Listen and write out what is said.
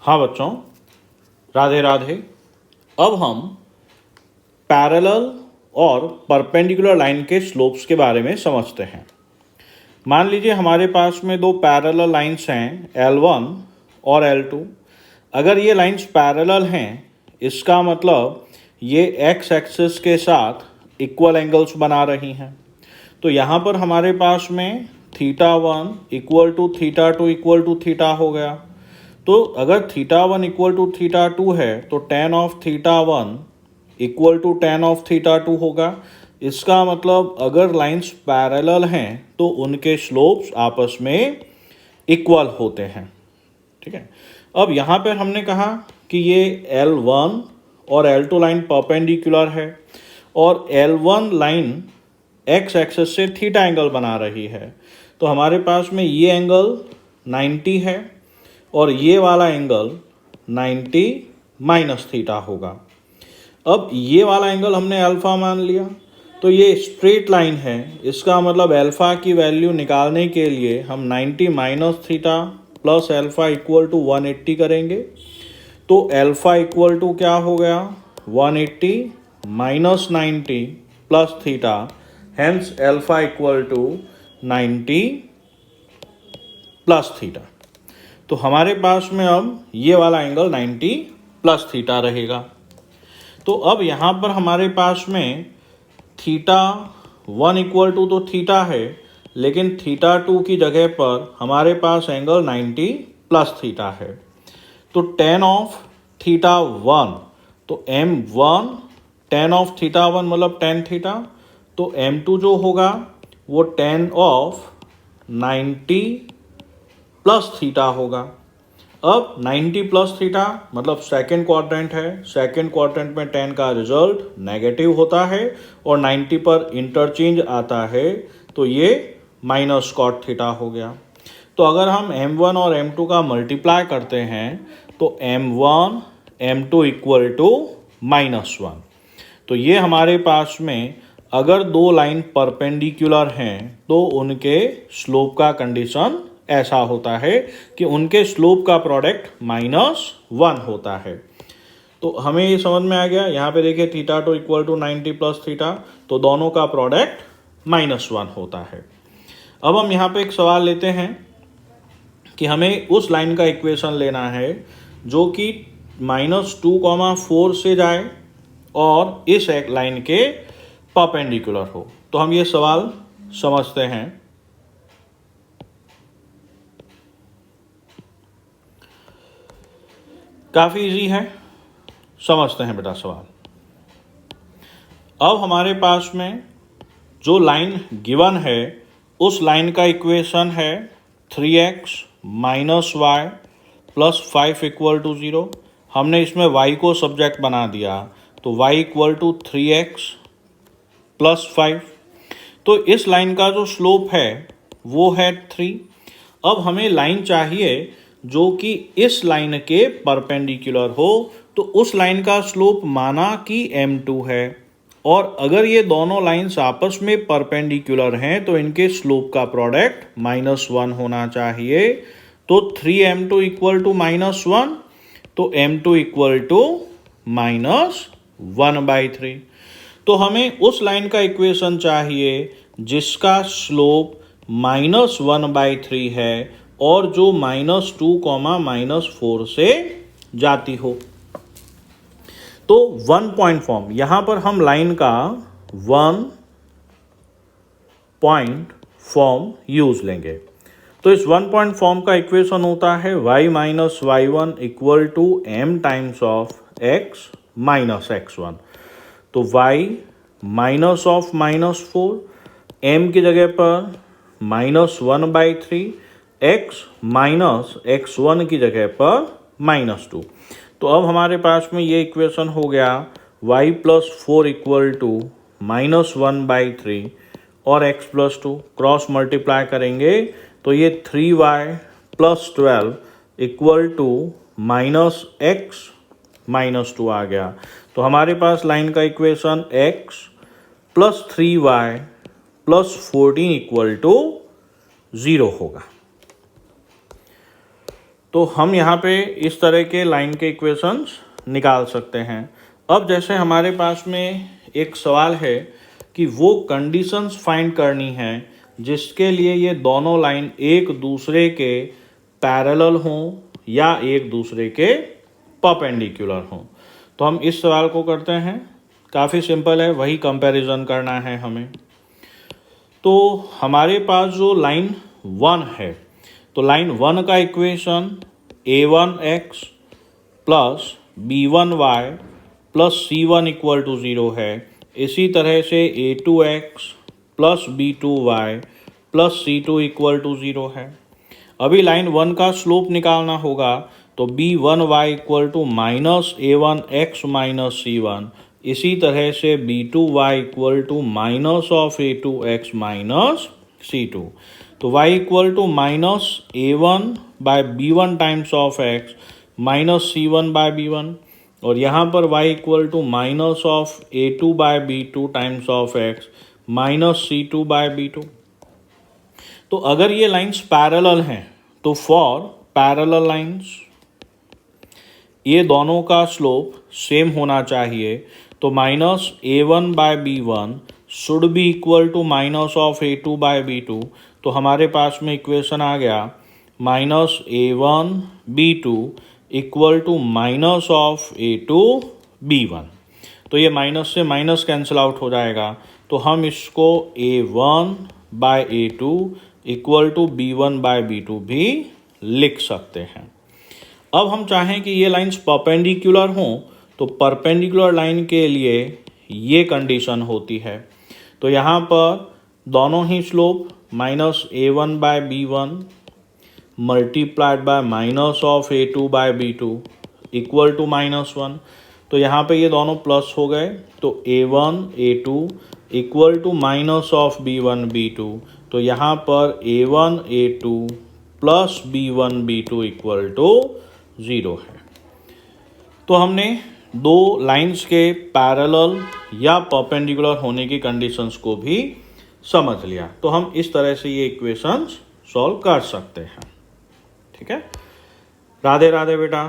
हाँ बच्चों, राधे राधे। अब हम पैरेलल और परपेंडिकुलर लाइन के स्लोप्स के बारे में समझते हैं। मान लीजिए हमारे पास में दो पैरेलल लाइंस हैं L1 और L2। अगर ये लाइंस पैरेलल हैं, इसका मतलब ये x एक्सिस के साथ इक्वल एंगल्स बना रही हैं। तो यहाँ पर हमारे पास में θ1 equal to θ2 equal to theta हो गया। तो अगर θ1 इक्वल टू θ2 है तो tan of θ1 equal to tan of θ2 होगा। इसका मतलब अगर लाइंस पैरेलल हैं तो उनके स्लोप्स आपस में इक्वल होते हैं। ठीक है। अब यहाँ पर हमने कहा कि ये L1 और L2 लाइन परपेंडिकुलर है और L1 लाइन x एक्सिस से थीटा एंगल बना रही है। तो हमारे पास में ये एंगल 90 है और ये वाला एंगल 90 माइनस थीटा होगा। अब ये वाला एंगल हमने अल्फ़ा मान लिया, तो ये स्ट्रेट लाइन है। इसका मतलब अल्फ़ा की वैल्यू निकालने के लिए हम 90 minus theta plus alpha equal to 180 करेंगे। तो अल्फ़ा इक्वल टू क्या हो गया, 180 minus 90 plus theta, hence alpha equal to 90 plus theta. तो हमारे पास में अब ये वाला एंगल 90 प्लस थीटा रहेगा। तो अब यहाँ पर हमारे पास में θ1 इक्वल टू तो थीटा है, लेकिन θ2 की जगह पर हमारे पास एंगल 90 प्लस थीटा है। तो tan ऑफ θ1, तो m1 tan ऑफ θ1 मतलब tan थीटा, तो m2 जो होगा वो tan ऑफ 90 प्लस थीटा होगा। अब 90 प्लस थीटा मतलब सेकेंड क्वाड्रेंट है। सेकेंड क्वाड्रेंट में tan का रिजल्ट नेगेटिव होता है और 90 पर इंटरचेंज आता है, तो ये माइनस कॉट थीटा हो गया। तो अगर हम m1 और m2 का मल्टीप्लाई करते हैं तो m1 m2 इक्वल टू -1। तो ये हमारे पास में अगर दो लाइन परपेंडिकुलर हैं तो उनके स्लोप का कंडीशन ऐसा होता है कि उनके स्लोप का प्रोडक्ट -1 होता है। तो हमें ये समझ में आ गया। यहाँ पे देखिए θ2 इक्वल टू 90 प्लस थीटा, तो दोनों का प्रोडक्ट -1 होता है। अब हम यहाँ पे एक सवाल लेते हैं कि हमें उस लाइन का इक्वेशन लेना है जो कि -2, 4 से जाए और इस एक लाइन के परपेंडिकुलर हो। तो हम ये सवाल समझते हैं। काफ़ी इजी है, समझते हैं बेटा सवाल। अब हमारे पास में जो लाइन गिवन है उस लाइन का इक्वेशन है 3x minus y plus 5 equal to 0। हमने इसमें y को सब्जेक्ट बना दिया, तो y equal to 3x plus 5। तो इस लाइन का जो स्लोप है वो है 3। अब हमें लाइन चाहिए जो कि इस लाइन के परपेंडिकुलर हो, तो उस लाइन का स्लोप माना कि m2 है और अगर ये दोनों लाइंस आपस में परपेंडिकुलर हैं तो इनके स्लोप का प्रोडक्ट -1 होना चाहिए। तो 3m2 इक्वल टू -1, तो m2 इक्वल टू -1/3। तो हमें उस लाइन का इक्वेशन चाहिए जिसका स्लोप -1/3 है और जो -2, -4 से जाती हो। तो 1 पॉइंट फॉर्म, यहाँ पर हम लाइन का 1 पॉइंट फॉर्म यूज लेंगे। तो इस 1 पॉइंट फॉर्म का इक्वेशन होता है y minus y1 equal to m times of x minus x1। तो y माइनस ऑफ -4, m की जगह पर -1/3, x माइनस x1 की जगह पर -2। तो अब हमारे पास में ये इक्वेशन हो गया y प्लस 4 इक्वल टू -1/3 और x प्लस 2 क्रॉस मल्टीप्लाई करेंगे तो ये 3y plus 12 equal to -x minus 2 आ गया। तो हमारे पास लाइन का equation x plus 3y plus 14 equal to 0 होगा। तो हम यहाँ पे इस तरह के लाइन के इक्वेशंस निकाल सकते हैं। अब जैसे हमारे पास में एक सवाल है कि वो कंडीशंस फाइंड करनी है जिसके लिए ये दोनों लाइन एक दूसरे के पैरेलल हों या एक दूसरे के परपेंडिकुलर हों। तो हम इस सवाल को करते हैं। काफ़ी सिंपल है, वही कंपैरिजन करना है हमें। तो हमारे पास जो लाइन 1 है, तो लाइन 1 का equation a1x plus b1y plus c1 equal to 0 है। इसी तरह से a2x plus b2y plus c2 equal to 0 है। अभी लाइन 1 का स्लोप निकालना होगा, तो b1y equal to minus a1x minus c1। इसी तरह से b2y equal to minus of a2x minus c2। तो y equal to minus a1 by b1 times of x minus c1 by b1, और यहाँ पर y equal to minus of a2 by b2 times of x minus c2 by b2। तो अगर ये lines parallel हैं तो for parallel lines ये दोनों का स्लोप सेम होना चाहिए। तो minus a1 by b1 should be equal to minus of a2 by b2। तो हमारे पास में इक्वेशन आ गया minus a1 b2 equal to minus of a2 b1। तो ये माइनस से माइनस कैंसिल आउट हो जाएगा, तो हम इसको a1 bye a2 equal to b1 bye b2 भी लिख सकते हैं। अब हम चाहें कि ये लाइंस परपेंडिकुलर हों, तो परपेंडिकुलर लाइन के लिए ये कंडीशन होती है। तो यहाँ पर दोनों ही slope minus a1 by b1 multiplied by minus of a2 by b2 equal to -1। तो यहाँ पे ये दोनों प्लस हो गए, तो a1 a2 equal to minus of b1 b2। तो यहाँ पर a1 a2 plus b1 b2 equal to 0 है। तो हमने दो लाइंस के पैरेलल या परपेंडिकुलर होने की कंडीशंस को भी समझ लिया। तो हम इस तरह से ये इक्वेशंस सॉल्व कर सकते हैं। ठीक है, राधे राधे बेटा।